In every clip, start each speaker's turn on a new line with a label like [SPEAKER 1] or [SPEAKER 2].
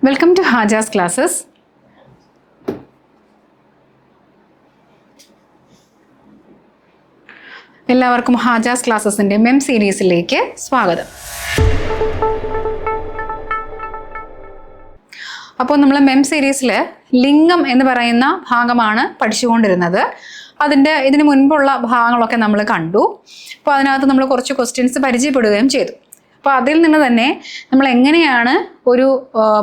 [SPEAKER 1] Welcome to Hajas classes. എല്ലാവർക്കും ഹാജാസ് ക്ലാസ്സസിൻ്റെ മെം സീരീസിലേക്ക് സ്വാഗതം. അപ്പോൾ നമ്മൾ മെം സീരീസിൽ ലിംഗം എന്ന് പറയുന്ന ഭാഗമാണ് പഠിച്ചുകൊണ്ടിരുന്നത്. ഇതിന് മുൻപുള്ള ഭാഗങ്ങളൊക്കെ നമ്മൾ കണ്ടു. അപ്പോൾ അതിനകത്ത് നമ്മൾ കുറച്ച് ക്വസ്റ്റ്യൻസ് പരിചയപ്പെടുകയും ചെയ്തു. അപ്പോൾ അതിൽ നിന്ന് തന്നെ നമ്മൾ എങ്ങനെയാണ് ഒരു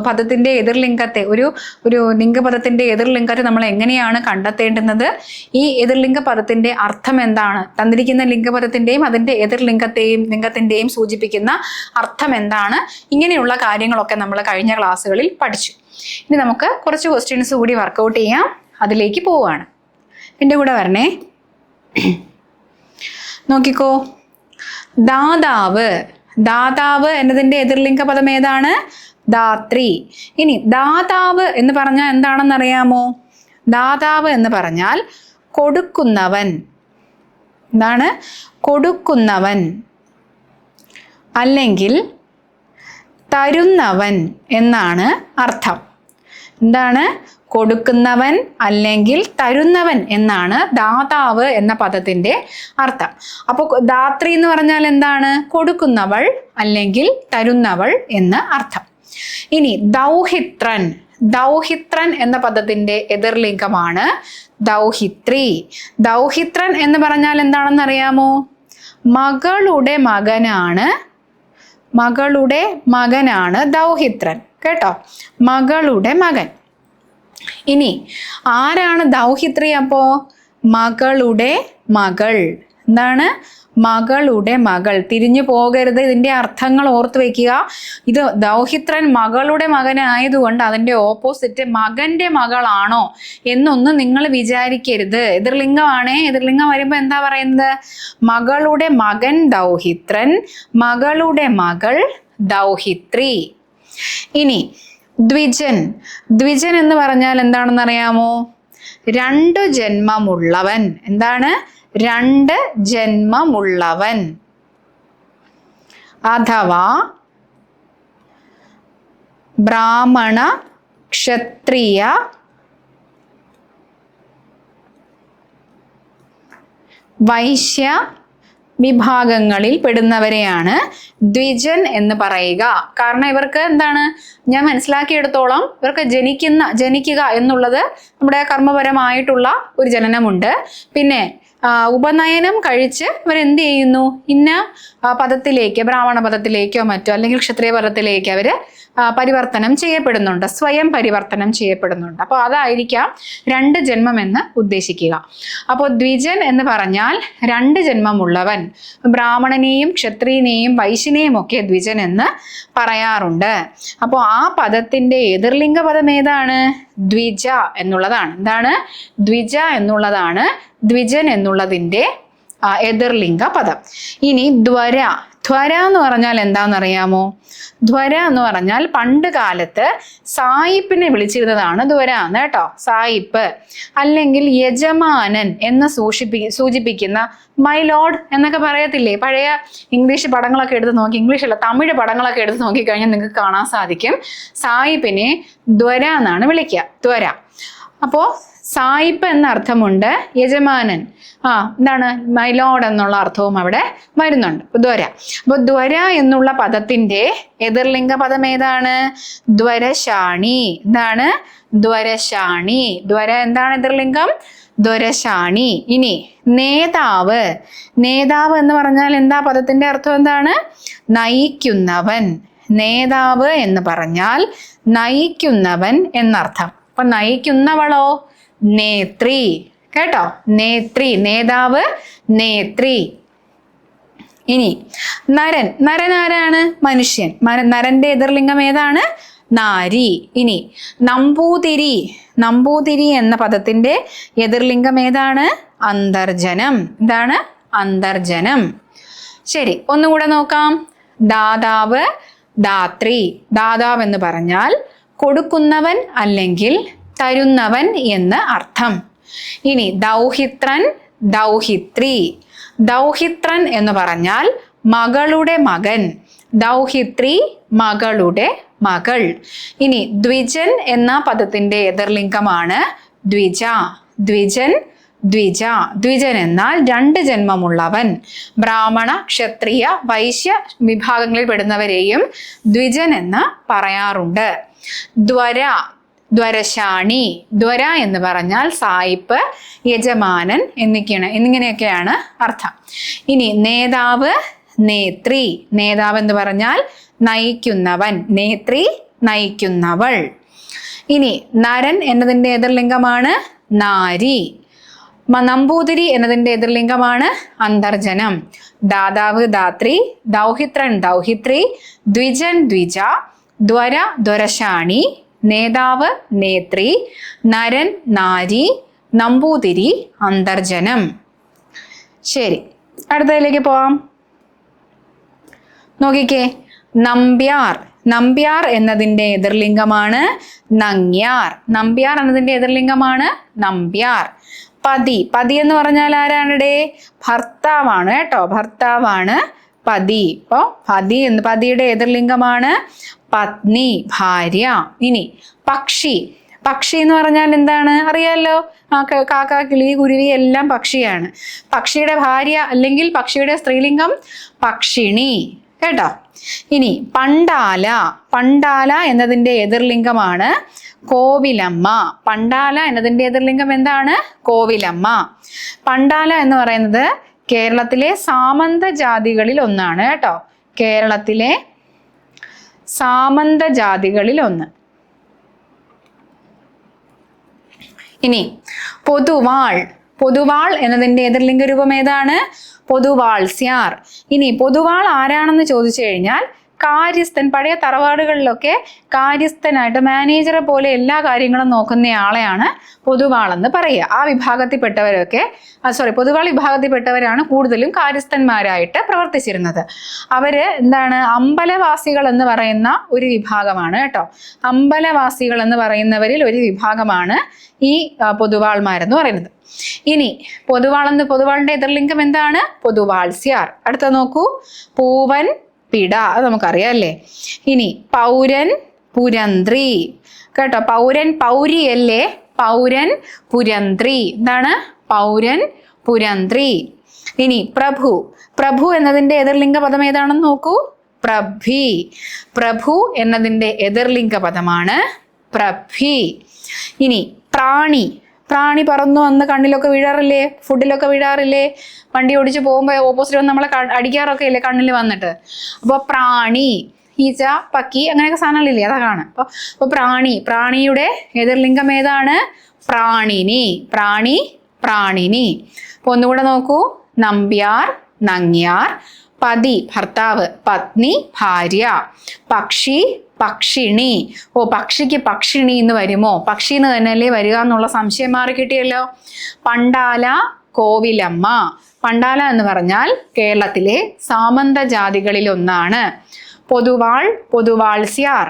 [SPEAKER 1] പദത്തിൻ്റെ എതിർലിംഗത്തെ ഒരു ലിംഗപദത്തിൻ്റെ എതിർലിംഗത്തെ നമ്മൾ എങ്ങനെയാണ് കണ്ടെത്തേണ്ടുന്നത്, ഈ എതിർലിംഗ പദത്തിൻ്റെ അർത്ഥം എന്താണ്, തന്നിരിക്കുന്ന ലിംഗപദത്തിൻ്റെയും അതിൻ്റെ ലിംഗത്തിൻ്റെയും സൂചിപ്പിക്കുന്ന അർത്ഥം എന്താണ്, ഇങ്ങനെയുള്ള കാര്യങ്ങളൊക്കെ നമ്മൾ കഴിഞ്ഞ ക്ലാസ്സുകളിൽ പഠിച്ചു. ഇനി നമുക്ക് കുറച്ച് ക്വസ്റ്റ്യൻസ് കൂടി വർക്കൗട്ട് ചെയ്യാം. അതിലേക്ക് പോവുകയാണ്. എൻ്റെ കൂടെ വരണേ. നോക്കിക്കോ. ദാതാവ് എന്നതിൻ്റെ എതിർലിംഗ പദം ഏതാണ്? ധാത്രി. ഇനി ദാതാവ് എന്ന് പറഞ്ഞാൽ എന്താണെന്ന് അറിയാമോ? ദാതാവ് എന്ന് പറഞ്ഞാൽ കൊടുക്കുന്നവൻ. എന്താണ്? കൊടുക്കുന്നവൻ അല്ലെങ്കിൽ തരുന്നവൻ എന്നാണ് അർത്ഥം. എന്താണ്? കൊടുക്കുന്നവൻ അല്ലെങ്കിൽ തരുന്നവൻ എന്നാണ് ദാതാവ് എന്ന പദത്തിൻ്റെ അർത്ഥം. അപ്പോൾ ധാത്രി എന്ന് പറഞ്ഞാൽ എന്താണ്? കൊടുക്കുന്നവൾ അല്ലെങ്കിൽ തരുന്നവൾ എന്ന് അർത്ഥം. ഇനി ദൗഹിത്രൻ എന്ന പദത്തിൻ്റെ എതിർലിംഗമാണ് ദൗഹിത്രി. ദൗഹിത്രൻ എന്ന് പറഞ്ഞാൽ എന്താണെന്ന് അറിയാമോ? മകളുടെ മകനാണ് ദൗഹിത്രൻ. കേട്ടോ, മകളുടെ മകൻ. ഇനി ആരാണ് ദൗഹിത്രി? അപ്പോ മകളുടെ മകൾ. എന്താണ്? മകളുടെ മകൾ. തിരിഞ്ഞു പോകരുത്, ഇതിൻ്റെ അർത്ഥങ്ങൾ ഓർത്ത് വയ്ക്കുക. ഇത് ദൗഹിത്രൻ മകളുടെ മകനായതുകൊണ്ട് അതിൻ്റെ ഓപ്പോസിറ്റ് മകൻ്റെ മകളാണോ എന്നൊന്നും നിങ്ങൾ വിചാരിക്കരുത്. എതിർലിംഗമാണേ. എതിർലിംഗം വരുമ്പോൾ എന്താ പറയുന്നത്? മകളുടെ മകൻ ദൗഹിത്രൻ, മകളുടെ മകൾ ദൗഹിത്രി. ഇനി ദ്വിജൻ എന്ന് പറഞ്ഞാൽ എന്താണെന്ന് അറിയാമോ? 2 ജന്മമുള്ളവൻ. എന്താണ്? 2 ജന്മമുള്ളവൻ അഥവാ ബ്രാഹ്മണ, ക്ഷത്രിയ, വൈശ്യ വിഭാഗങ്ങളിൽ പെടുന്നവരെയാണ് ദ്വിജൻ എന്ന് പറയുക. കാരണം ഇവർക്ക് എന്താണ്, ഞാൻ മനസ്സിലാക്കിയെടുത്തോളം ഇവർക്ക് ജനിക്കുക എന്നുള്ളത് നമ്മുടെ കർമ്മപരമായിട്ടുള്ള ഒരു ജനനമുണ്ട്. പിന്നെ ഉപനയനം കഴിച്ച് ഇവരെന്ത് ചെയ്യുന്നു? ഇന്ന പദത്തിലേക്ക്, ബ്രാഹ്മണ പദത്തിലേക്കോ മറ്റോ അല്ലെങ്കിൽ ക്ഷത്രിയ പദത്തിലേക്ക് അവർ പരിവർത്തനം ചെയ്യപ്പെടുന്നുണ്ട്, സ്വയം പരിവർത്തനം ചെയ്യപ്പെടുന്നുണ്ട്. അപ്പോൾ അതായിരിക്കാം 2 ജന്മം എന്ന് ഉദ്ദേശിക്കുക. അപ്പോൾ ദ്വിജൻ എന്ന് പറഞ്ഞാൽ 2 ജന്മമുള്ളവൻ. ബ്രാഹ്മണനെയും ക്ഷത്രിയനെയും വൈശ്യനെയും ഒക്കെ ദ്വിജൻ എന്ന് പറയാറുണ്ട്. അപ്പോൾ ആ പദത്തിൻ്റെ എതിർലിംഗ പദം ഏതാണ്? ദ്വിജ എന്നുള്ളതാണ്. എന്താണ്? ദ്വിജ എന്നുള്ളതാണ് ദ്വിജൻ എന്നുള്ളതിൻ്റെ എതിർലിംഗ പദം. ഇനി ധ്വര എന്ന് പറഞ്ഞാൽ എന്താണെന്നറിയാമോ? ധ്വര എന്ന് പറഞ്ഞാൽ പണ്ട് കാലത്ത് സായിപ്പിനെ വിളിച്ചിരുന്നതാണ് ധ്വര എന്ന്. കേട്ടോ, സായിപ്പ് അല്ലെങ്കിൽ യജമാനൻ എന്ന് സൂചിപ്പിക്കുന്ന മൈ ലോഡ് എന്നൊക്കെ പറയത്തില്ലേ? പഴയ ഇംഗ്ലീഷ് പടങ്ങളൊക്കെ എടുത്ത് നോക്കി, ഇംഗ്ലീഷല്ല തമിഴ് പടങ്ങളൊക്കെ എടുത്ത് നോക്കിക്കഴിഞ്ഞാൽ നിങ്ങൾക്ക് കാണാൻ സാധിക്കും സായിപ്പിനെ ധ്വര എന്നാണ് വിളിക്കുക. ധ്വര. അപ്പോൾ സായിപ്പ് എന്ന അർത്ഥമുണ്ട്, യജമാനൻ എന്താണ് മൈലോഡ് എന്നുള്ള അർത്ഥവും അവിടെ വരുന്നുണ്ട്. ധ്വര. അപ്പോൾ ധ്വര എന്നുള്ള പദത്തിൻ്റെ എതിർലിംഗ പദം ഏതാണ്? ധ്വരശാണി. എന്താണ്? ധ്വരശാണി. ധ്വര എന്താണ് എതിർലിംഗം? ധ്വരശാണി. ഇനി നേതാവ് എന്ന് പറഞ്ഞാൽ എന്താ? പദത്തിൻ്റെ അർത്ഥം എന്താണ്? നയിക്കുന്നവൻ. നേതാവ് എന്ന് പറഞ്ഞാൽ നയിക്കുന്നവൻ എന്നർത്ഥം. അപ്പൊ നയിക്കുന്നവളോ? നേത്രി. കേട്ടോ, നേത്രി. നേതാവ് നേത്രി. ഇനി നരൻ ആരാണ്? മനുഷ്യൻ. നരന്റെ എതിർലിംഗം ഏതാണ്? നാരി. ഇനി നമ്പൂതിരി എന്ന പദത്തിന്റെ എതിർലിംഗം ഏതാണ്? അന്തർജനം. എന്താണ്? അന്തർജനം. ശരി, ഒന്നുകൂടെ നോക്കാം. ദാതാവ്, ധാത്രി. ദാതാവ് എന്ന് പറഞ്ഞാൽ കൊടുക്കുന്നവൻ അല്ലെങ്കിൽ തരുന്നവൻ എന്ന് അർത്ഥം. ഇനി ദൗഹിത്രൻ, ദൗഹിത്രി. ദൗഹിത്രൻ എന്ന് പറഞ്ഞാൽ മകളുടെ മകൻ ദൗഹിത്രി മകളുടെ മകൾ. ഇനി ദ്വിജൻ എന്ന പദത്തിന്റെ എതിർലിംഗമാണ് ദ്വിജ. ദ്വിജൻ ദ്വിജ. ദ്വിജൻ എന്നാൽ 2 ജന്മമുള്ളവൻ. ബ്രാഹ്മണ ക്ഷത്രിയ വൈശ്യ വിഭാഗങ്ങളിൽ പെടുന്നവരെയും ദ്വിജൻ എന്ന് പറയാറുണ്ട്. ദ്വര ദ്വരശാണി. ദ്വര എന്ന് പറഞ്ഞാൽ സായിപ്പ്, യജമാനൻ എന്നിങ്ങനെയൊക്കെയാണ് അർത്ഥം. ഇനി നേതാവ് നേത്രി. നേതാവ് എന്ന് പറഞ്ഞാൽ നയിക്കുന്നവൻ. നേത്രി നയിക്കുന്നവൾ. ഇനി നരൻ എന്നതിൻ്റെ എതിർലിംഗമാണ് നാരി. നമ്പൂതിരി എന്നതിൻ്റെ എതിർലിംഗമാണ് അന്തർജനം. ദാതാവ് ധാത്രി, ദൗഹിത്രൻ ദൗഹിത്രി, ദ്വിജൻ ദ്വിജ, ദ്വര ദ്വരശാണി, നേതാവ് നേത്രി, നരൻ നാരി, നമ്പൂതിരി അന്തർജനം. ശരി, അടുത്തതിലേക്ക് പോവാം. നോക്കിക്കേ, നമ്പ്യാർ. നമ്പ്യാർ എന്നതിൻ്റെ എതിർലിംഗമാണ് നങ്ങ്യാർ. നമ്പ്യാർ എന്നതിൻ്റെ എതിർലിംഗമാണ് നമ്പ്യാർ. പതി. പതി എന്ന് പറഞ്ഞാൽ ആരാണിടെ? ഭർത്താവാണ് കേട്ടോ. ഭർത്താവാണ് പതി. അപ്പോൾ പതിയുടെ എതിർലിംഗമാണ് പത്നി, ഭാര്യ. ഇനി പക്ഷി. പക്ഷി എന്ന് പറഞ്ഞാൽ എന്താണ് അറിയാലോ? കാക്ക, കിളി, കുരുവി എല്ലാം പക്ഷിയാണ്. പക്ഷിയുടെ ഭാര്യ അല്ലെങ്കിൽ പക്ഷിയുടെ സ്ത്രീലിംഗം പക്ഷിണി കേട്ടോ. ഇനി പണ്ടാല. പണ്ടാല എന്നതിൻ്റെ എതിർലിംഗമാണ് കോവിലമ്മ. പണ്ടാല എന്നതിൻ്റെ എതിർലിംഗം എന്താണ്? കോവിലമ്മ. പണ്ടാല എന്ന് പറയുന്നത് കേരളത്തിലെ സാമന്ത ജാതികളിൽ ഒന്നാണ് കേട്ടോ. കേരളത്തിലെ സാമന്ത ജാതികളിൽ ഒന്ന്. ഇനി പൊതുവാൾ. പൊതുവാൾ എന്നതിൻ്റെ എതിർലിംഗ രൂപം ഏതാണ്? പൊതുവാൾസ്യാർ. ഇനി പൊതുവാൾ ആരാണെന്ന് ചോദിച്ചു കഴിഞ്ഞാൽ കാര്യസ്ഥൻ. പഴയ തറവാടുകളിലൊക്കെ കാര്യസ്ഥനായിട്ട് മാനേജറെ പോലെ എല്ലാ കാര്യങ്ങളും നോക്കുന്ന ആളെയാണ് പൊതുവാളെന്ന് പറയുക. ആ വിഭാഗത്തിൽപ്പെട്ടവരൊക്കെ പൊതുവാൾ വിഭാഗത്തിൽപ്പെട്ടവരാണ് കൂടുതലും കാര്യസ്ഥന്മാരായിട്ട് പ്രവർത്തിച്ചിരുന്നത്. അവര് എന്താണ്? അമ്പലവാസികൾ എന്ന് പറയുന്ന ഒരു വിഭാഗമാണ് കേട്ടോ. അമ്പലവാസികൾ എന്ന് പറയുന്നവരിൽ ഒരു വിഭാഗമാണ് ഈ പൊതുവാൾമാരെന്ന് പറയുന്നത്. ഇനി പൊതുവാളിന്റെ എതിർലിംഗം എന്താണ്? പൊതുവാൾസ്യാർ. അടുത്ത നോക്കൂ, പൂവൻ പിട. അത് നമുക്കറിയാം അല്ലേ. ഇനി പൗരൻ പുരന്ത്രി കേട്ടോ. പൗരൻ പൗരിയല്ലേ? പൗരൻ പുരന്ത്രി. എന്താണ്? പൗരൻ പുരന്ത്രി. ഇനി പ്രഭു. പ്രഭു എന്നതിൻ്റെ എതിർലിംഗ പദം ഏതാണെന്ന് നോക്കൂ, പ്രഭി. പ്രഭു എന്നതിൻ്റെ എതിർലിംഗ പദമാണ് പ്രഭി. ഇനി പ്രാണി. പ്രാണി പറന്നു വന്ന് കണ്ണിലൊക്കെ വീഴാറില്ലേ? ഫുഡിലൊക്കെ വീഴാറില്ലേ? വണ്ടി ഓടിച്ച് പോകുമ്പോൾ ഓപ്പോസിറ്റ് വന്ന് നമ്മളെ അടിക്കാറൊക്കെ ഇല്ലേ കണ്ണിൽ വന്നിട്ട്? അപ്പോൾ പ്രാണി, ഈച്ച, പക്കി, അങ്ങനെയൊക്കെ സാധനങ്ങളില്ലേ? അതാണ്. അപ്പോൾ പ്രാണി. പ്രാണിയുടെ എതിർലിംഗം ഏതാണ്? പ്രാണിനി. പ്രാണി പ്രാണിനി. അപ്പോൾ ഒന്നുകൂടെ നോക്കൂ, നമ്പ്യാർ നങ്ങ്യാർ, പതി ഭർത്താവ്, പത്നി ഭാര്യ, പക്ഷി പക്ഷിണി. പക്ഷിക്ക് പക്ഷിണി എന്ന് വരുമോ? പക്ഷിന്ന് തന്നെയല്ലേ വരിക എന്നുള്ള സംശയം മാറി കിട്ടിയല്ലോ. പണ്ടാല കോവിലമ്മ. പണ്ടാല എന്ന് പറഞ്ഞാൽ കേരളത്തിലെ സാമന്ത ജാതികളിൽ ഒന്നാണ്. പൊതുവാൾ പൊതുവാൾസ്യാർ.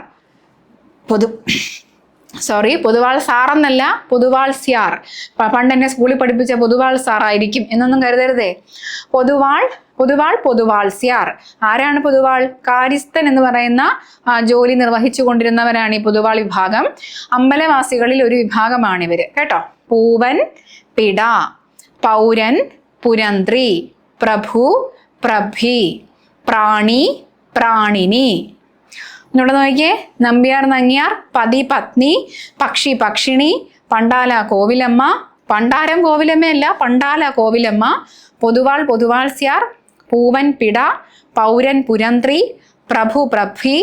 [SPEAKER 1] പൊതുവാൾ സാറെന്നല്ല, പൊതുവാൾസ്യാർ. പണ്ട് എന്നെ സ്കൂളിൽ പഠിപ്പിച്ച പൊതുവാൾ സാറായിരിക്കും എന്നൊന്നും കരുതരുതേ. പൊതുവാൾസ്യാർ. ആരാണ് പൊതുവാൾ? കാര്യസ്ഥൻ എന്ന് പറയുന്ന ജോലി നിർവഹിച്ചു കൊണ്ടിരുന്നവരാണ് ഈ പൊതുവാൾ വിഭാഗം. അമ്പലവാസികളിൽ ഒരു വിഭാഗമാണിവര് കേട്ടോ. പൂവൻ പിട, പൗരൻ പുരന്ത്രി, പ്രഭു പ്രഭി, പ്രാണി പ്രാണിനി. ഇവിടെ നോക്കിയേ, നമ്പ്യാർ നങ്ങ്യാർ, പതി പത്നി, പക്ഷി പക്ഷിണി, പണ്ടാല കോവിലമ്മ. പണ്ടാരം കോവിലമ്മയല്ല, പണ്ടാല കോവിലമ്മ. പൊതുവാൾ പൊതുവാൾസ്യാർ, പൂവൻ പിട, പൗരൻ പുരന്ത്രി, പ്രഭു പ്രഭി,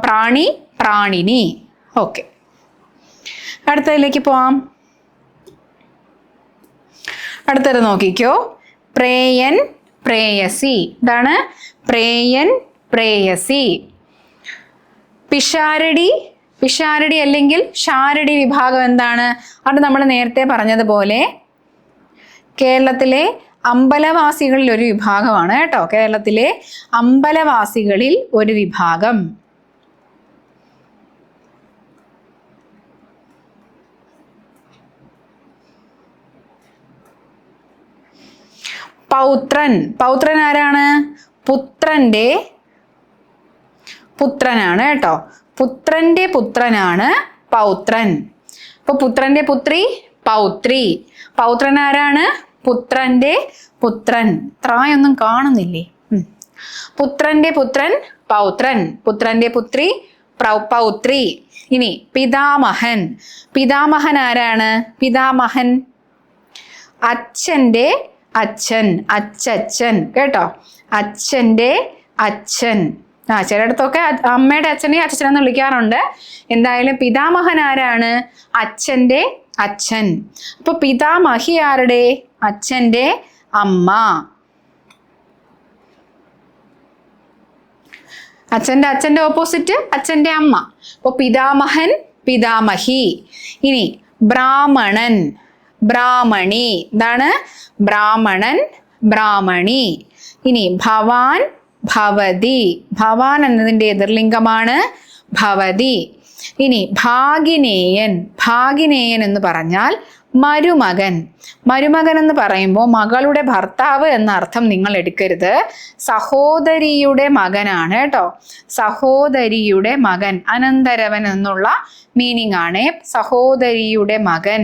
[SPEAKER 1] പ്രാണി പ്രാണിനി. ഓക്കെ, അടുത്തതിലേക്ക് പോവാം. അടുത്തത് നോക്കിക്കോ, പ്രേയൻ പ്രേയസി. ഇതാണ് പ്രേയൻ പ്രേയസി. പിഷാരടി അല്ലെങ്കിൽ ഷാരടി വിഭാഗം എന്താണ്? അത് നമ്മൾ നേരത്തെ പറഞ്ഞതുപോലെ കേരളത്തിലെ അമ്പലവാസികളിൽ ഒരു വിഭാഗമാണ് കേട്ടോ. കേരളത്തിലെ അമ്പലവാസികളിൽ ഒരു വിഭാഗം. പൗത്രൻ. പൗത്രൻ ആരാണ്? പുത്രന്റെ പുത്രനാണ് കേട്ടോ. പുത്രന്റെ പുത്രനാണ് പൗത്രൻ. അപ്പൊ പുത്രന്റെ പുത്രി പൗത്രി. പൗത്രൻ ആരാണ്? പുത്രന്റെ പുത്രൻ. ത്രായൊന്നും കാണുന്നില്ലേ? പുത്രന്റെ പുത്രൻ പൗത്രൻ. പുത്രന്റെ പുത്രി പൗത്രി. ഇനി പിതാമഹൻ. പിതാമഹൻ ആരാണ്? പിതാമഹൻ അച്ഛന്റെ അച്ഛൻ, അച്ചച്ഛൻ കേട്ടോ. അച്ഛന്റെ അച്ഛൻ. ചിലയിടത്തൊക്കെ അമ്മയുടെ അച്ഛനെ അച്ഛനെന്ന് വിളിക്കാറുണ്ട്. എന്തായാലും പിതാമഹൻ ആരാണ്? അച്ഛന്റെ അച്ഛൻ. അപ്പൊ പിതാമഹി ആരുടെ? അച്ഛന്റെ അമ്മ. അച്ഛന്റെ ഓപ്പോസിറ്റ് അച്ഛന്റെ അമ്മ. അപ്പൊ പിതാമഹൻ പിതാമഹി. ഇനി ബ്രാഹ്മണൻ ബ്രാഹ്മണി. എന്താണ്? ബ്രാഹ്മണൻ ബ്രാഹ്മണി. ഇനി ഭവാൻ ഭവതി. ഭവാൻ എന്നതിൻ്റെ എതിർലിംഗമാണ് ഭവതി. ഇനി ഭാഗിനേയൻ. ഭാഗിനേയൻ എന്ന് പറഞ്ഞാൽ മരുമകൻ. മരുമകൻ എന്ന് പറയുമ്പോൾ മകളുടെ ഭർത്താവ് എന്ന അർത്ഥം നിങ്ങൾ എടുക്കരുത്. സഹോദരിയുടെ മകനാണ് കേട്ടോ. സഹോദരിയുടെ മകൻ, അനന്തരവൻ എന്നുള്ള മീനിങ് ആണ് സഹോദരിയുടെ മകൻ.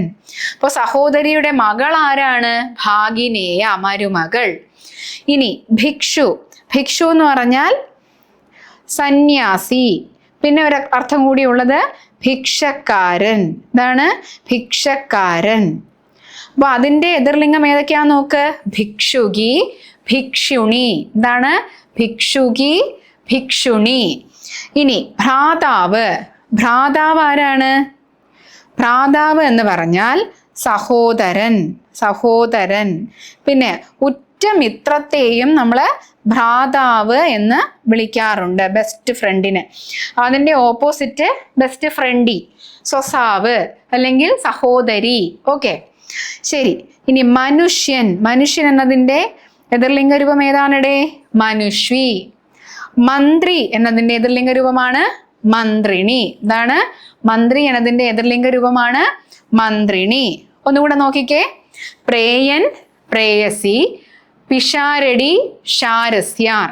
[SPEAKER 1] അപ്പോൾ സഹോദരിയുടെ മകൾ ആരാണ്? ഭാഗിനേയ, മരുമകൾ. ഇനി ഭിക്ഷു. ഭിക്ഷു എന്ന് പറഞ്ഞാൽ സന്യാസി. പിന്നെ ഒരു അർത്ഥം കൂടി ഉള്ളത് ഭിക്ഷക്കാരൻ. എന്താണ്? ഭിക്ഷക്കാരൻ. അപ്പൊ അതിന്റെ എതിർലിംഗം ഏതൊക്കെയാ നോക്ക്. ഭിക്ഷുകി ഭിക്ഷുണി. എന്താണ്? ഭിക്ഷുകി ഭിക്ഷുണി. ഇനി ഭ്രാതാവ്. ഭ്രാതാവ് ആരാണ്? ഭ്രാതാവ് എന്ന് പറഞ്ഞാൽ സഹോദരൻ, സഹോദരൻ. പിന്നെ ഉറ്റമിത്രത്തെയും നമ്മൾ ഭ്രാതാവ് എന്ന് വിളിക്കാറുണ്ട്, ബെസ്റ്റ് ഫ്രണ്ടിന്. അതിൻ്റെ ഓപ്പോസിറ്റ് ബെസ്റ്റ് ഫ്രണ്ടി, സ്വസാവ് അല്ലെങ്കിൽ സഹോദരി. ഓക്കെ, ശരി. ഇനി മനുഷ്യൻ. മനുഷ്യൻ എന്നതിൻ്റെ എതിർലിംഗ രൂപം ഏതാണിടെ? മനുഷ്വി. മന്ത്രി എന്നതിൻ്റെ എതിർലിംഗ രൂപമാണ് മന്ത്രിണി. എന്താണ്? മന്ത്രി എന്നതിൻ്റെ എതിർലിംഗ രൂപമാണ് മന്ത്രിണി. ഒന്നുകൂടെ നോക്കിക്കേ. പ്രേയൻ പ്രേയസി. പിഷാരടി ശാരസ്യാർ.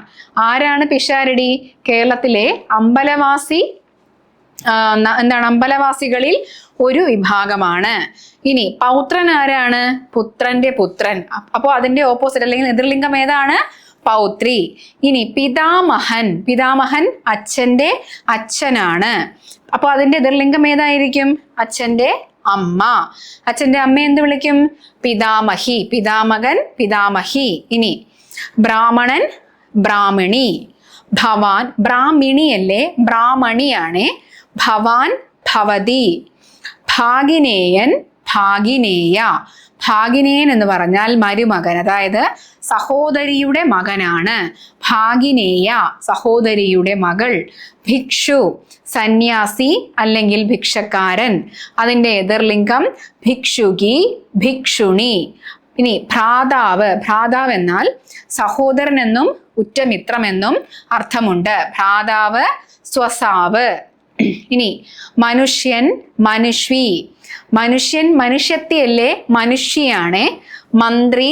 [SPEAKER 1] ആരാണ് പിഷാരടി? കേരളത്തിലെ അമ്പലവാസി അമ്പലവാസികളിൽ ഒരു വിഭാഗമാണ്. ഇനി പൗത്രൻ ആരാണ്? പുത്രന്റെ പുത്രൻ. അപ്പോൾ അതിന്റെ ഓപ്പോസിറ്റ് അല്ലെങ്കിൽ എതിർലിംഗം ഏതാണ്? പൗത്രി. ഇനി പിതാമഹൻ. പിതാമഹൻ അച്ഛന്റെ അച്ഛനാണ്. അപ്പോൾ അതിന്റെ എതിർലിംഗം ഏതായിരിക്കും? അച്ഛന്റെ അമ്മ. അച്ഛന്റെ അമ്മ എന്ത് വിളിക്കും? പിതാമഹി. പിതാമകൻ പിതാമഹി. ഇനി ബ്രാഹ്മണൻ ബ്രാഹ്മണി. ഭവാൻ ബ്രാഹ്മിണിയല്ലേ, ബ്രാഹ്മണിയാണ്. ഭവാൻ ഭവതി. ഭാഗിനേയൻ ഭാഗിനേയ. ഭാഗിനേയൻ എന്ന് പറഞ്ഞാൽ മരുമകൻ, അതായത് സഹോദരിയുടെ മകനാണ്. ഭാഗിനേയ സഹോദരിയുടെ മകൾ. ഭിക്ഷു സന്യാസി അല്ലെങ്കിൽ ഭിക്ഷക്കാരൻ. അതിൻ്റെ എതിർലിംഗം ഭിക്ഷുകി ഭിക്ഷുണി. ഇനി ഭ്രാതാവ്. ഭ്രാതാവ് എന്നാൽ സഹോദരൻ എന്നും ഉറ്റമിത്രമെന്നും അർത്ഥമുണ്ട്. ഭ്രാതാവ് സ്വസാവ്. ഇനി മനുഷ്യൻ മനുഷ്വി. മനുഷ്യൻ മനുഷ്യത്തിയല്ലേ, മനുഷ്യയാണ്. മന്ത്രി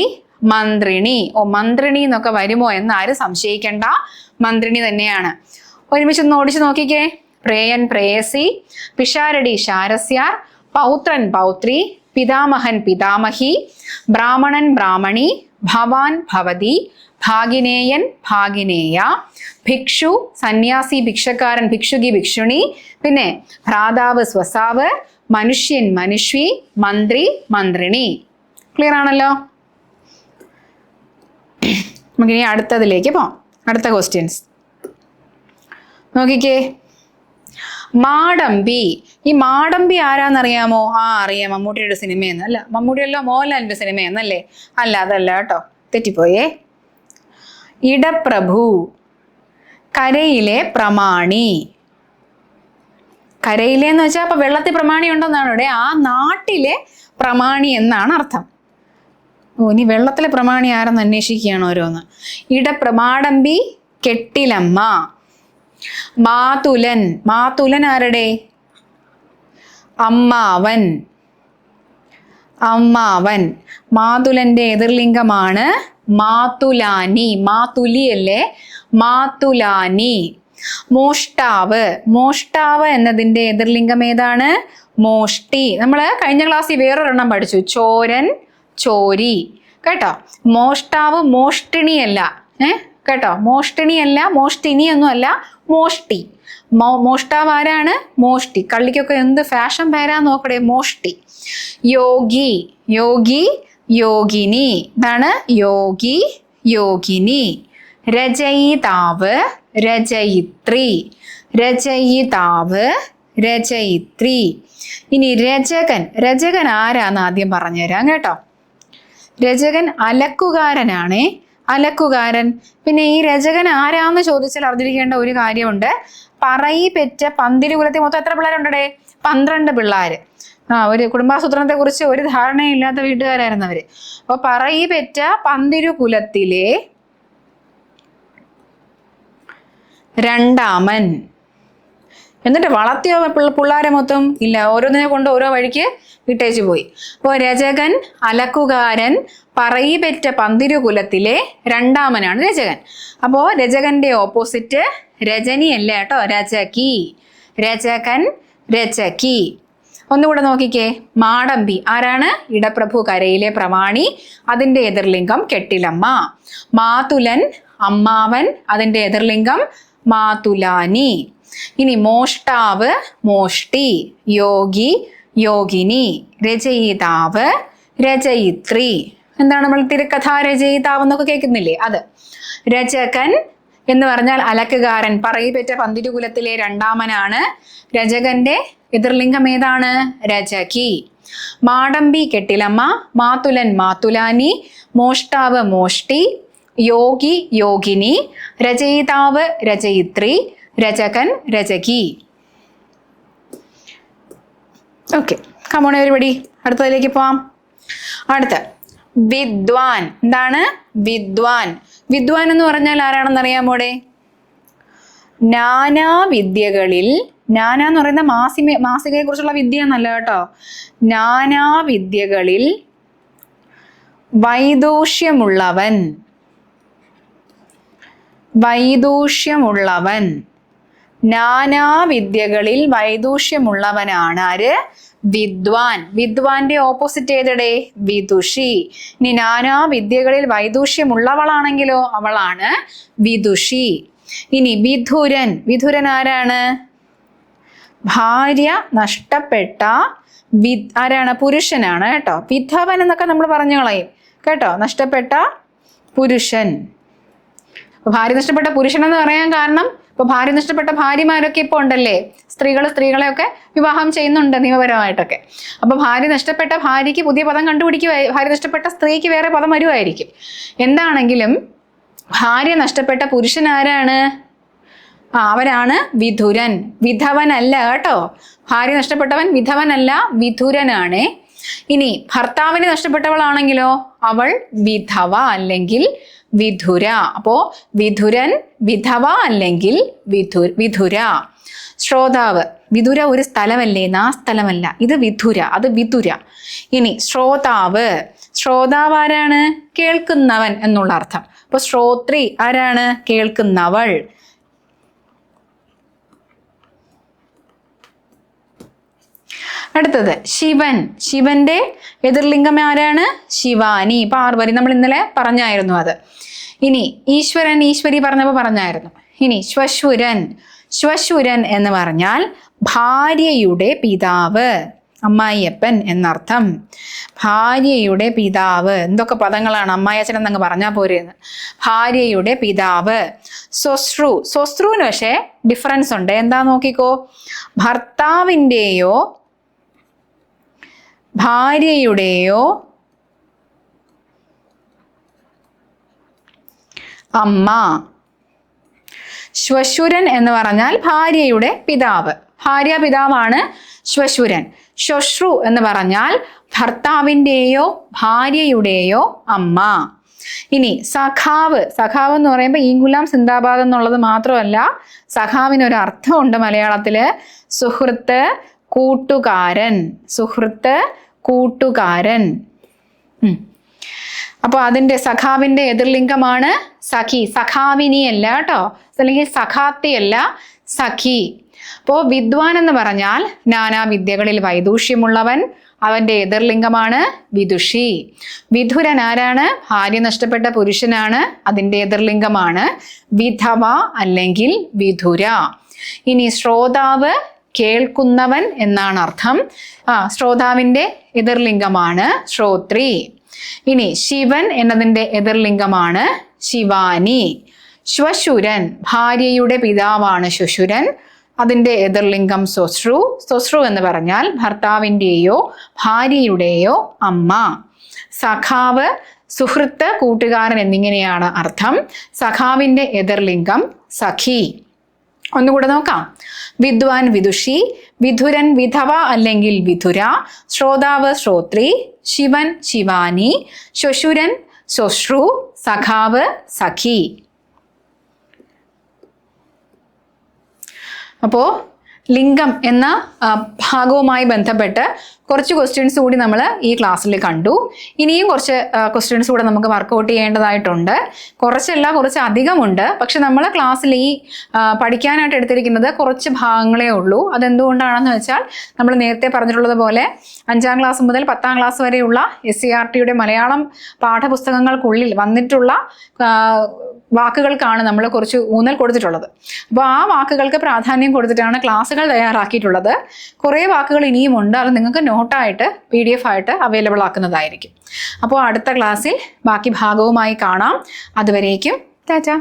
[SPEAKER 1] മന്ത്രിണി. മന്ത്രിണി എന്നൊക്കെ വരുമോ എന്ന് ആരും സംശയിക്കേണ്ട, മന്ത്രിണി തന്നെയാണ്. ഒരുമിച്ചൊന്ന് ഓടിച്ചു നോക്കിക്കേ. പ്രേയൻ പ്രേയസി. പിഷാരടി ശാരസ്യാർ. പൗത്രൻ പൗത്രി. പിതാമഹൻ പിതാമഹി. ബ്രാഹ്മണൻ ബ്രാഹ്മണി. ഭവാൻ ഭവതി. ഭാഗിനേയൻ ഭാഗിനേയ. ഭിക്ഷു സന്യാസി ഭിക്ഷക്കാരൻ ഭിക്ഷുകി ഭിക്ഷുണി. പിന്നെ ഭ്രാതാവ് സ്വസാവ്. മനുഷ്യൻ മനുഷ്വി. മന്ത്രി മന്ത്രിണി. ക്ലിയർ ആണല്ലോ? നമുക്കിനി അടുത്തതിലേക്ക് പോകാം. അടുത്ത ക്വസ്റ്റ്യൻസ് നോക്കിക്കേ. മാടമ്പി. ഈ മാടമ്പി ആരാന്നറിയാമോ? അറിയാം, മമ്മൂട്ടിയുടെ സിനിമയെന്ന്. അല്ല, മമ്മൂട്ടിയല്ലോ, മോഹൻലാലിന്റെ സിനിമയെന്നല്ലേ? അല്ല, അതല്ല കേട്ടോ, തെറ്റിപ്പോയേ. ഇടപ്രഭു. കരയിലെ പ്രമാണി. കരയിലെ എന്ന് വെച്ചാൽ അപ്പൊ വെള്ളത്തിൽ പ്രമാണി ഉണ്ടെന്നാണ് ഇവിടെ. ആ നാട്ടിലെ പ്രമാണി എന്നാണ് അർത്ഥം. ഇനി വെള്ളത്തിലെ പ്രമാണി ആരെന്ന് അന്വേഷിക്കുകയാണ് ഓരോന്ന്. മാടമ്പി കെട്ടിലമ്മ. മാതുലൻ. മാതുലൻ ആരുടെ? അമ്മാവൻ. അമ്മാവൻ. മാതുലന്റെ എതിർലിംഗമാണ് മാതുലാനി. മാതുലി അല്ലേ, മാതുലാനി. മോഷ്ടാവ്. മോഷ്ടാവ് എന്നതിന്റെ എതിർലിംഗം ഏതാണ്? മോഷ്ടി. നമ്മൾ കഴിഞ്ഞ ക്ലാസ്സിൽ വേറൊരെണ്ണം പഠിച്ചു, ചോരൻ, ചോരി. കേട്ടോ, മോഷ്ടാവ് മോഷ്ടിണിയല്ല. കേട്ടോ, മോഷ്ടിണിയല്ല, മോഷ്ടിനിയൊന്നും അല്ല, മോഷ്ടി. മോഷ്ടാവ് ആരാണ്? മോഷ്ടി. കള്ളിക്കൊക്കെ എന്ത് ഫാഷൻ പേരാന്ന് നോക്കടേ, മോഷ്ടി. യോഗി. യോഗി, യോഗിനി. ഇതാണ് യോഗി, യോഗിനി. രചയിതാവ്, രചയിത്രി. രചയിതാവ്, രചയിത്രി. ഇനി രചകൻ. രചകൻ ആരാന്ന് ആദ്യം പറഞ്ഞുതരാം കേട്ടോ. രചകൻ അലക്കുകാരനാണേ, അലക്കുകാരൻ. പിന്നെ ഈ രചകൻ ആരാന്ന് ചോദിച്ചാൽ അറിഞ്ഞിരിക്കേണ്ട ഒരു കാര്യമുണ്ട്. പറയി പെറ്റ പന്തിരുകുലത്തിൽ മൊത്തം എത്ര പിള്ളേരുണ്ടേ? 12 പിള്ളേര്. ഒരു കുടുംബാസൂത്രണത്തെ കുറിച്ച് ഒരു ധാരണയില്ലാത്ത വീട്ടുകാരായിരുന്നു അവര്. അപ്പൊ പറയി പെറ്റ പന്തിരുകുലത്തിലെ രണ്ടാമൻ. എന്നിട്ട് വളർത്തിയോ പിള്ളേരെ മൊത്തം? ഇല്ല, ഓരോന്നിനെ കൊണ്ട് ഓരോ വഴിക്ക് വിട്ടേച്ചു പോയി. അപ്പോൾ രചകൻ, അലക്കുകാരൻ, പറയി പെറ്റ പന്തിരുകുലത്തിലെ രണ്ടാമനാണ് രചകൻ. അപ്പോൾ രചകന്റെ ഓപ്പോസിറ്റ് രജനി അല്ല കേട്ടോ, രചകി. രചകൻ, രചകി. ഒന്നുകൂടെ നോക്കിക്കേ. മാടമ്പി ആരാണ്? ഇടപ്രഭു കരയിലെ പ്രമാണി. അതിന്റെ എതിർലിംഗം കെട്ടിലമ്മ. മാതുലൻ, അമ്മാവൻ. അതിന്റെ എതിർലിംഗം മാതുലാനി. ഇനി മോഷ്ടാവ്, മോഷ്ടി. യോഗി, യോഗിനി. രചയിതാവ്, രചയിത്രി. എന്താണ് നമ്മൾ തിരക്കഥാ രചയിതാവ് എന്നൊക്കെ കേൾക്കുന്നില്ലേ, അത്. രചകൻ എന്ന് പറഞ്ഞാൽ അലക്കുകാരൻ, പറയി പെറ്റ പന്തിരുകുലത്തിലെ രണ്ടാമനാണ്. രചകന്റെ എതിർലിംഗം ഏതാണ്? രചകി. മാടമ്പി കെട്ടിലമ്മ, മാതുലൻ മാതുലാനി, മോഷ്ടാവ് മോഷ്ടി, യോഗി യോഗിനി, രചയിതാവ് രചയിത്രി, രചകൻ രചകി. ഓക്കെ, കമോൺ എവരിബഡി, അടുത്തതിലേക്ക് പോവാം. അടുത്ത വിദ്വാൻ. എന്താണ്? വിദ്വാൻ. വിദ്വാൻ എന്ന് പറഞ്ഞാൽ ആരാണെന്ന് അറിയാമോടെ? നാനാവിദ്യകളിൽ, നാന എന്ന് പറയുന്ന മാസികയെ കുറിച്ചുള്ള വിദ്യ എന്നല്ല കേട്ടോ, നാനാവിദ്യകളിൽ വൈദൂഷ്യമുള്ളവൻ. വൈദൂഷ്യമുള്ളവൻ. നാനാവിദ്യകളിൽ വൈദൂഷ്യമുള്ളവനാണ് ആര്? വിദ്വാൻ. വിദ്വാന്റെ ഓപ്പോസിറ്റ് ഏതടേ? വിദുഷി. ഇനി നാനാവിദ്യകളിൽ വൈദൂഷ്യമുള്ളവളാണെങ്കിലോ അവളാണ് വിദുഷി. ഇനി വിധുരൻ. വിധുരൻ ആരാണ്? ഭാര്യ നഷ്ടപ്പെട്ട ആരാണ്? പുരുഷനാണ് കേട്ടോ. വിധവൻ എന്നൊക്കെ നമ്മൾ പറഞ്ഞു കളയും കേട്ടോ, നഷ്ടപ്പെട്ട പുരുഷൻ. ഭാര്യ നഷ്ടപ്പെട്ട പുരുഷൻ എന്ന് പറയാൻ കാരണം, ഇപ്പൊ ഭാര്യ നഷ്ടപ്പെട്ട ഭാര്യമാരൊക്കെ ഇപ്പൊ ഉണ്ടല്ലേ, സ്ത്രീകളെയൊക്കെ വിവാഹം ചെയ്യുന്നുണ്ട് നിയമപരമായിട്ടൊക്കെ. അപ്പൊ ഭാര്യ നഷ്ടപ്പെട്ട ഭാര്യയ്ക്ക് പുതിയ പദം കണ്ടുപിടിക്കുക, ഭാര്യ നഷ്ടപ്പെട്ട സ്ത്രീക്ക് വേറെ പദം വരുമായിരിക്കും. എന്താണെങ്കിലും ഭാര്യ നഷ്ടപ്പെട്ട പുരുഷൻ ആരാണ്? അവരാണ് വിധുരൻ. വിധവനല്ല കേട്ടോ, ഭാര്യ നഷ്ടപ്പെട്ടവൻ വിധവനല്ല, വിധുരനാണ്. ഇനി ഭർത്താവിനെ നഷ്ടപ്പെട്ടവളാണെങ്കിലോ അവൾ വിധവ അല്ലെങ്കിൽ വിധുര. അപ്പോ വിധുരൻ, വിധവ അല്ലെങ്കിൽ വിധുര. ശ്രോതാവ്. വിധുര ഒരു സ്ഥലമല്ലേ, ആ സ്ഥലമല്ല, ഇത് വിധുര, അത് വിധുര. ഇനി ശ്രോതാവ്. ശ്രോതാവ് ആരാണ്? കേൾക്കുന്നവൻ എന്നുള്ള അർത്ഥം. അപ്പൊ ശ്രോത്രി ആരാണ്? കേൾക്കുന്നവൾ. അടുത്തത് ശിവൻ. ശിവന്റെ എതിർലിംഗം ആരാണ്? ശിവാനി, പാർവതി. നമ്മൾ ഇന്നലെ പറഞ്ഞായിരുന്നു അത്. ഇനി ഈശ്വരൻ, ഈശ്വരി പറഞ്ഞപ്പോൾ പറഞ്ഞായിരുന്നു. ഇനി ശ്വശുരൻ. ശ്വശുരൻ എന്ന് പറഞ്ഞാൽ ഭാര്യയുടെ പിതാവ്, അമ്മായിയപ്പൻ എന്നർത്ഥം. ഭാര്യയുടെ പിതാവ്. എന്തൊക്കെ പദങ്ങളാണ്, അമ്മായിയച്ഛൻ എന്നങ്ങ് പറഞ്ഞാൽ പോരെന്ന്. ഭാര്യയുടെ പിതാവ്. സ്വശ്രു. സ്വശ്രുവിന് പക്ഷേ ഡിഫറൻസ് ഉണ്ട്. എന്താ നോക്കിക്കോ. ഭർത്താവിൻ്റെയോ ഭാര്യയുടെയോ അമ്മ. ശ്വശുരൻ എന്ന് പറഞ്ഞാൽ ഭാര്യയുടെ പിതാവ്, ഭാര്യ പിതാവാണ് ശ്വശുരൻ. ശ്വശ്രു എന്ന് പറഞ്ഞാൽ ഭർത്താവിൻ്റെയോ ഭാര്യയുടെയോ അമ്മ. ഇനി സഖാവ്. സഖാവ് എന്ന് പറയുമ്പോൾ ഈങ്കുലാം സിന്ദാബാദ് എന്നുള്ളത് മാത്രമല്ല, സഖാവിനൊരു അർത്ഥമുണ്ട് മലയാളത്തില്. സുഹൃത്ത്, കൂട്ടുകാരൻ. സുഹൃത്ത്, കൂട്ടുകാരൻ. അപ്പോൾ അതിൻ്റെ സഖാവിൻ്റെ എതിർലിംഗമാണ് സഖി. സഖാവിനി അല്ല കേട്ടോ, അല്ലെങ്കിൽ സഖാത്തി അല്ല, സഖി. അപ്പോൾ വിദ്വാൻ എന്ന് പറഞ്ഞാൽ നാനാ വിദ്യകളിൽ വൈദൂഷ്യമുള്ളവൻ, അവൻ്റെ എതിർലിംഗമാണ് വിദുഷി. വിധുരൻ ആരാണ്? ഭാര്യ നഷ്ടപ്പെട്ട പുരുഷനാണ്, അതിൻ്റെ എതിർലിംഗമാണ് വിധവ അല്ലെങ്കിൽ വിധുര. ഇനി ശ്രോതാവ് കേൾക്കുന്നവൻ എന്നാണ് അർത്ഥം. ശ്രോതാവിൻ്റെ എതിർലിംഗമാണ് ശ്രോത്രി. ഇനി ശിവൻ എന്നതിൻ്റെ എതിർലിംഗമാണ് ശിവാനി. ശ്വശുരൻ ഭാര്യയുടെ പിതാവാണ് ശ്വശുരൻ, അതിൻ്റെ എതിർലിംഗം സ്വശ്രു. സ്വശ്രു എന്ന് പറഞ്ഞാൽ ഭർത്താവിൻ്റെയോ ഭാര്യയുടെയോ അമ്മ. സഖാവ് സുഹൃത്ത്, കൂട്ടുകാരൻ എന്നിങ്ങനെയാണ് അർത്ഥം. സഖാവിൻ്റെ എതിർലിംഗം സഖി. ഒന്നുകൂടെ നോക്കാം. വിദ്വാൻ വിദുഷി, വിധുരൻ വിധവ അല്ലെങ്കിൽ വിധുര, ശ്രോതാവ് ശ്രോത്രി, ശിവൻ ശിവാനി, ശ്വശുരൻ ശ്വശ്രു, സഖാവ് സഖി. അപ്പോൾ ലിംഗം എന്ന ഭാഗവുമായി ബന്ധപ്പെട്ട് കുറച്ച് ക്വസ്റ്റ്യൻസ് കൂടി നമ്മൾ ഈ ക്ലാസ്സിൽ കണ്ടു. ഇനിയും കുറച്ച് ക്വസ്റ്റ്യൻസ് കൂടെ നമുക്ക് വർക്കൗട്ട് ചെയ്യേണ്ടതായിട്ടുണ്ട്. കുറച്ചല്ല, കുറച്ച് അധികമുണ്ട്. പക്ഷെ നമ്മൾ ക്ലാസ്സിൽ ഈ പഠിക്കാനായിട്ട് എടുത്തിരിക്കുന്നത് കുറച്ച് ഭാഗങ്ങളേ ഉള്ളൂ. അതെന്തുകൊണ്ടാണെന്ന് വെച്ചാൽ നമ്മൾ നേരത്തെ പറഞ്ഞിട്ടുള്ളത് പോലെ 5ാം ക്ലാസ് മുതൽ 10ാം ക്ലാസ് വരെയുള്ള SCERTയുടെ മലയാളം പാഠപുസ്തകങ്ങൾക്കുള്ളിൽ വന്നിട്ടുള്ള വാക്കുകൾക്കാണ് നമ്മൾ കുറച്ച് ഊന്നൽ കൊടുത്തിട്ടുള്ളത്. അപ്പോൾ ആ വാക്കുകൾക്ക് പ്രാധാന്യം കൊടുത്തിട്ടാണ് ക്ലാസ്സുകൾ തയ്യാറാക്കിയിട്ടുള്ളത്. കുറേ വാക്കുകൾ ഇനിയുമുണ്ട്, അത് നിങ്ങൾക്ക് നോട്ടായിട്ട് PDF ആയിട്ട് അവൈലബിൾ ആക്കുന്നതായിരിക്കും. അപ്പോൾ അടുത്ത ക്ലാസ്സിൽ ബാക്കി ഭാഗവുമായി കാണാം. അതുവരേക്കും ടാറ്റാ.